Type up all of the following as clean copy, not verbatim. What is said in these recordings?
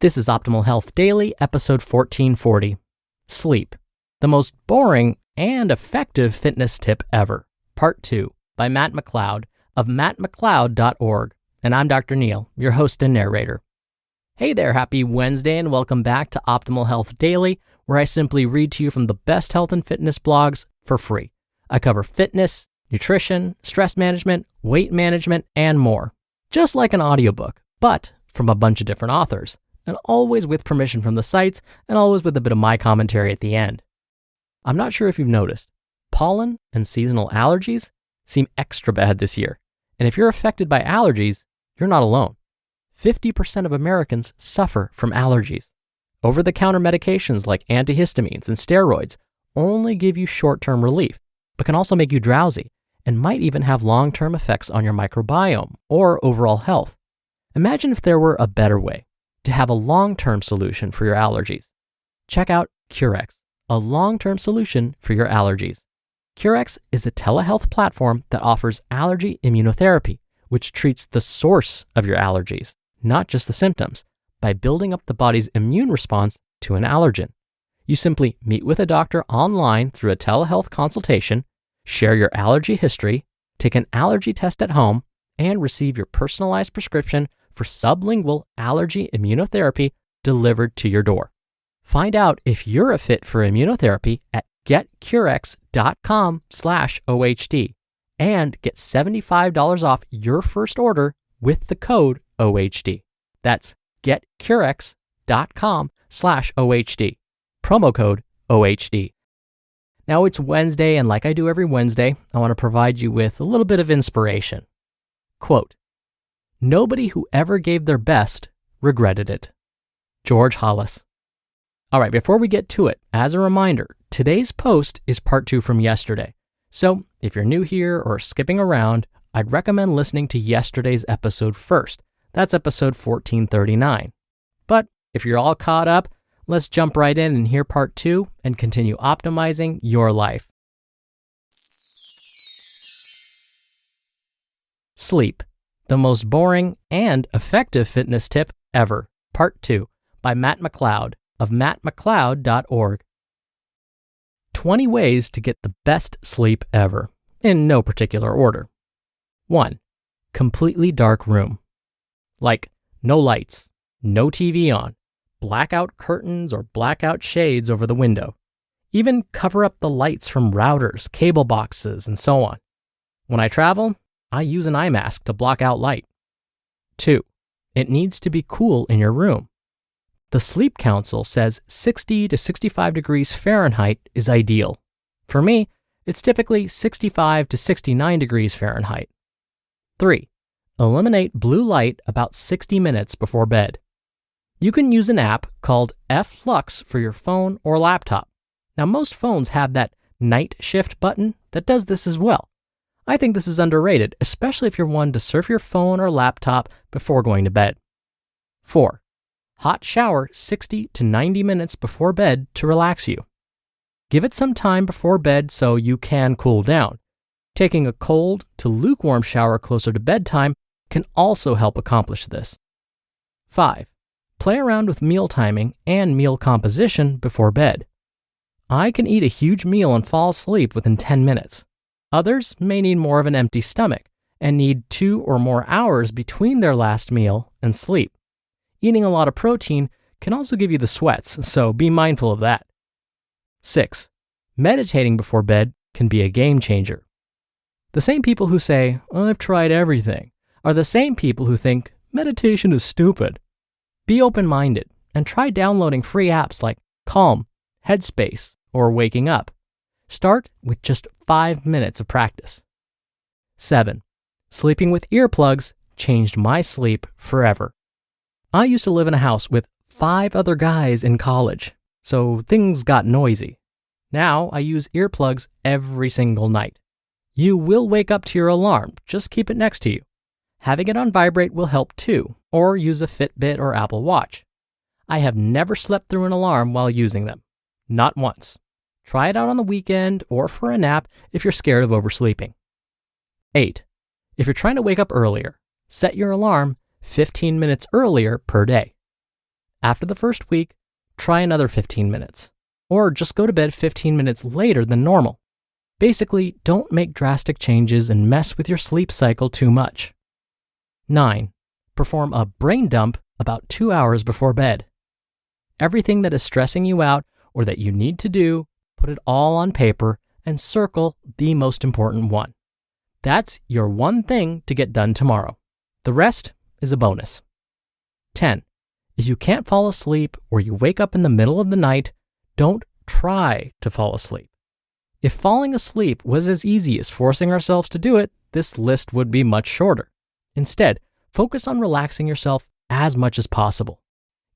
This is Optimal Health Daily, episode 1440. Sleep, the most boring and effective fitness tip ever. Part 2 by Matt McLeod of mattmcleod.org. And I'm Dr. Neil, your host and narrator. Hey there, happy Wednesday and welcome back to Optimal Health Daily, where I simply read to you from the best health and fitness blogs for free. I cover fitness, nutrition, stress management, weight management, and more. Just like an audiobook, but from a bunch of different authors. And always with permission from the sites, and always with a bit of my commentary at the end. I'm not sure if you've noticed, pollen and seasonal allergies seem extra bad this year. And if you're affected by allergies, you're not alone. 50% of Americans suffer from allergies. Over-the-counter medications like antihistamines and steroids only give you short-term relief, but can also make you drowsy, and might even have long-term effects on your microbiome or overall health. Imagine if there were a better way to have a long-term solution for your allergies. Check out Curex, a long-term solution for your allergies. Curex is a telehealth platform that offers allergy immunotherapy, which treats the source of your allergies, not just the symptoms, by building up the body's immune response to an allergen. You simply meet with a doctor online through a telehealth consultation, share your allergy history, take an allergy test at home, and receive your personalized prescription for sublingual allergy immunotherapy delivered to your door. Find out if you're a fit for immunotherapy at getcurex.com/OHD and get $75 off your first order with the code OHD. That's getcurex.com/OHD. Promo code OHD. Now it's Wednesday, and like I do every Wednesday, I want to provide you with a little bit of inspiration. Quote, "Nobody who ever gave their best regretted it." George Hollis. All right, before we get to it, as a reminder, today's post is part 2 from yesterday. So if you're new here or skipping around, I'd recommend listening to yesterday's episode first. That's episode 1439. But if you're all caught up, let's jump right in and hear part 2 and continue optimizing your life. Sleep, the most boring and effective fitness tip ever. Part 2 by Matt McLeod of mattmcleod.org. 20 ways to get the best sleep ever, in no particular order. 1. Completely dark room. Like no lights, no TV on, blackout curtains or blackout shades over the window. Even cover up the lights from routers, cable boxes, and so on. When I travel, I use an eye mask to block out light. 2. It needs to be cool in your room. The Sleep Council says 60 to 65 degrees Fahrenheit is ideal. For me, it's typically 65 to 69 degrees Fahrenheit. 3. Eliminate blue light about 60 minutes before bed. You can use an app called F-Lux for your phone or laptop. Now, most phones have that night shift button that does this as well. I think this is underrated, especially if you're one to surf your phone or laptop before going to bed. 4. Hot shower 60 to 90 minutes before bed to relax you. Give it some time before bed so you can cool down. Taking a cold to lukewarm shower closer to bedtime can also help accomplish this. 5. Play around with meal timing and meal composition before bed. I can eat a huge meal and fall asleep within 10 minutes. Others may need more of an empty stomach and need 2 or more hours between their last meal and sleep. Eating a lot of protein can also give you the sweats, so be mindful of that. 6. Meditating before bed can be a game changer. The same people who say, "I've tried everything," are the same people who think meditation is stupid. Be open-minded and try downloading free apps like Calm, Headspace, or Waking Up. Start with just 5 minutes of practice. 7. Sleeping with earplugs changed my sleep forever. I used to live in a house with 5 other guys in college, so things got noisy. Now I use earplugs every single night. You will wake up to your alarm, just keep it next to you. Having it on vibrate will help too, or use a Fitbit or Apple Watch. I have never slept through an alarm while using them. Not once. Try it out on the weekend or for a nap if you're scared of oversleeping. 8. If you're trying to wake up earlier, set your alarm 15 minutes earlier per day. After the first week, try another 15 minutes, or just go to bed 15 minutes later than normal. Basically, don't make drastic changes and mess with your sleep cycle too much. 9. Perform a brain dump about 2 hours before bed. Everything that is stressing you out or that you need to do, put it all on paper and circle the most important one. That's your one thing to get done tomorrow. The rest is a bonus. 10. If you can't fall asleep or you wake up in the middle of the night, don't try to fall asleep. If falling asleep was as easy as forcing ourselves to do it, this list would be much shorter. Instead, focus on relaxing yourself as much as possible.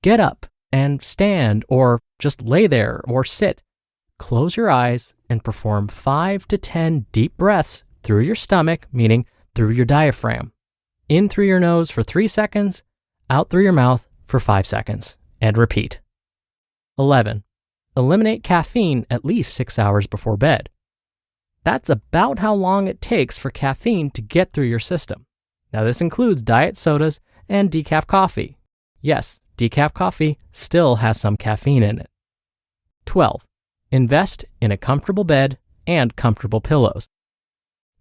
Get up and stand or just lay there or sit. Close your eyes and perform 5 to 10 deep breaths through your stomach, meaning through your diaphragm. In through your nose for 3 seconds, out through your mouth for 5 seconds, and repeat. 11. Eliminate caffeine at least 6 hours before bed. That's about how long it takes for caffeine to get through your system. Now, this includes diet sodas and decaf coffee. Yes, decaf coffee still has some caffeine in it. 12. Invest in a comfortable bed and comfortable pillows.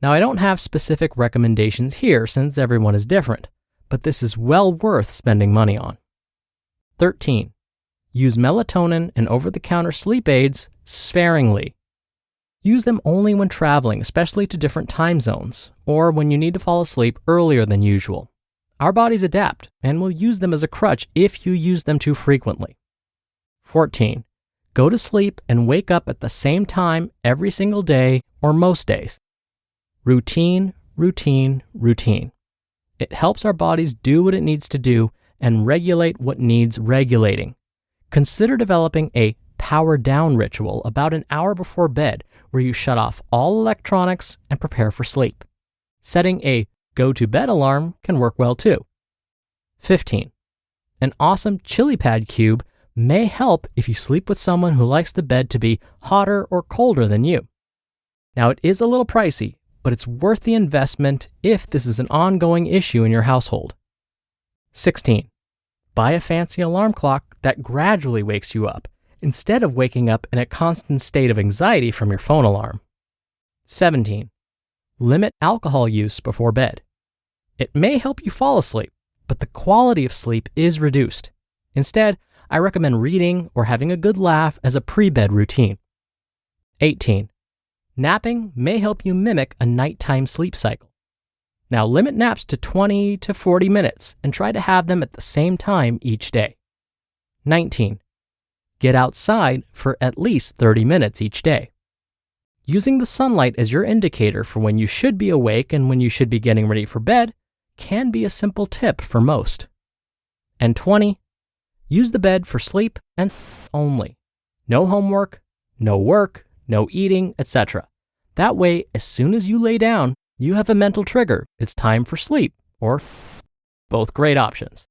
Now, I don't have specific recommendations here since everyone is different, but this is well worth spending money on. 13. Use melatonin and over-the-counter sleep aids sparingly. Use them only when traveling, especially to different time zones, or when you need to fall asleep earlier than usual. Our bodies adapt and will use them as a crutch if you use them too frequently. 14. Go to sleep and wake up at the same time every single day or most days. Routine, routine, routine. It helps our bodies do what it needs to do and regulate what needs regulating. Consider developing a power down ritual about an hour before bed where you shut off all electronics and prepare for sleep. Setting a go to bed alarm can work well too. 15. An awesome chili pad cube may help if you sleep with someone who likes the bed to be hotter or colder than you. Now, it is a little pricey, but it's worth the investment if this is an ongoing issue in your household. 16. Buy a fancy alarm clock that gradually wakes you up, instead of waking up in a constant state of anxiety from your phone alarm. 17. Limit alcohol use before bed. It may help you fall asleep, but the quality of sleep is reduced. Instead, I recommend reading or having a good laugh as a pre-bed routine. 18. Napping may help you mimic a nighttime sleep cycle. Now, limit naps to 20 to 40 minutes and try to have them at the same time each day. 19. Get outside for at least 30 minutes each day. Using the sunlight as your indicator for when you should be awake and when you should be getting ready for bed can be a simple tip for most. And 20. Use the bed for sleep and only. No homework, no work, no eating, etc. That way, as soon as you lay down, you have a mental trigger. It's time for sleep, or both great options.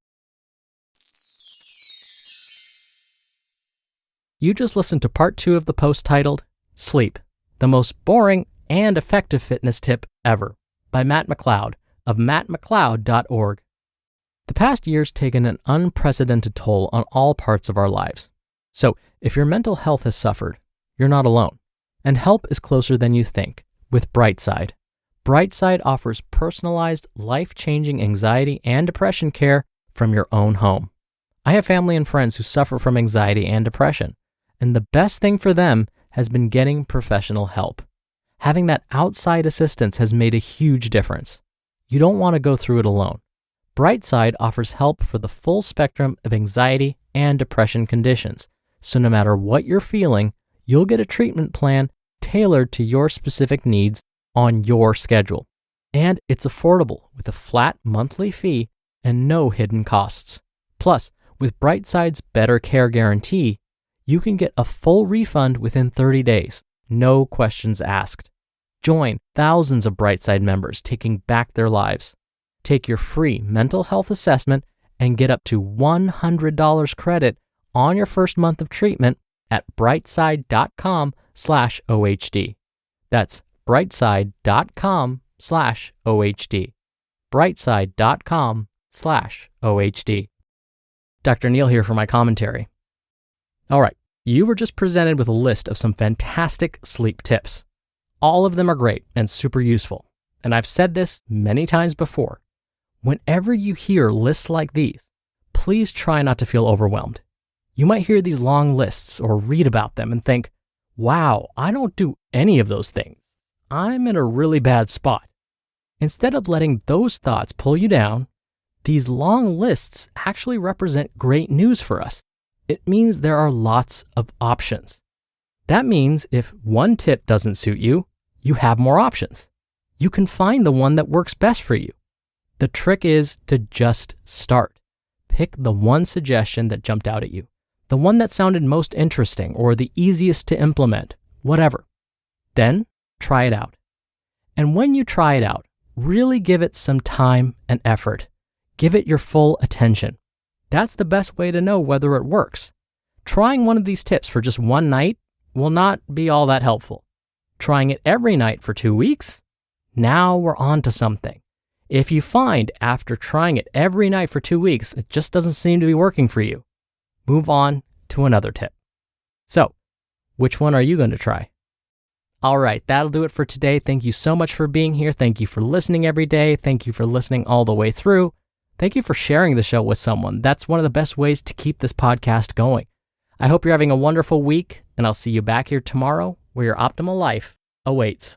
You just listened to part 2 of the post titled Sleep, the most boring and effective fitness tip ever, by Matt McLeod of mattmcleod.org. The past year's taken an unprecedented toll on all parts of our lives. So if your mental health has suffered, you're not alone. And help is closer than you think with Brightside. Brightside offers personalized, life-changing anxiety and depression care from your own home. I have family and friends who suffer from anxiety and depression, and the best thing for them has been getting professional help. Having that outside assistance has made a huge difference. You don't want to go through it alone. Brightside offers help for the full spectrum of anxiety and depression conditions, so no matter what you're feeling, you'll get a treatment plan tailored to your specific needs on your schedule. And it's affordable with a flat monthly fee and no hidden costs. Plus, with Brightside's Better Care Guarantee, you can get a full refund within 30 days, no questions asked. Join thousands of Brightside members taking back their lives. Take your free mental health assessment and get up to $100 credit on your first month of treatment at brightside.com/OHD. That's brightside.com/OHD. brightside.com/OHD. Dr. Neal here for my commentary. All right, you were just presented with a list of some fantastic sleep tips. All of them are great and super useful. And I've said this many times before. Whenever you hear lists like these, please try not to feel overwhelmed. You might hear these long lists or read about them and think, wow, I don't do any of those things. I'm in a really bad spot. Instead of letting those thoughts pull you down, these long lists actually represent great news for us. It means there are lots of options. That means if one tip doesn't suit you, you have more options. You can find the one that works best for you. The trick is to just start. Pick the one suggestion that jumped out at you, the one that sounded most interesting or the easiest to implement, whatever. Then try it out. And when you try it out, really give it some time and effort. Give it your full attention. That's the best way to know whether it works. Trying one of these tips for just one night will not be all that helpful. Trying it every night for 2 weeks? Now we're on to something. If you find after trying it every night for 2 weeks, it just doesn't seem to be working for you, move on to another tip. So, which one are you going to try? All right, that'll do it for today. Thank you so much for being here. Thank you for listening every day. Thank you for listening all the way through. Thank you for sharing the show with someone. That's one of the best ways to keep this podcast going. I hope you're having a wonderful week, and I'll see you back here tomorrow where your optimal life awaits.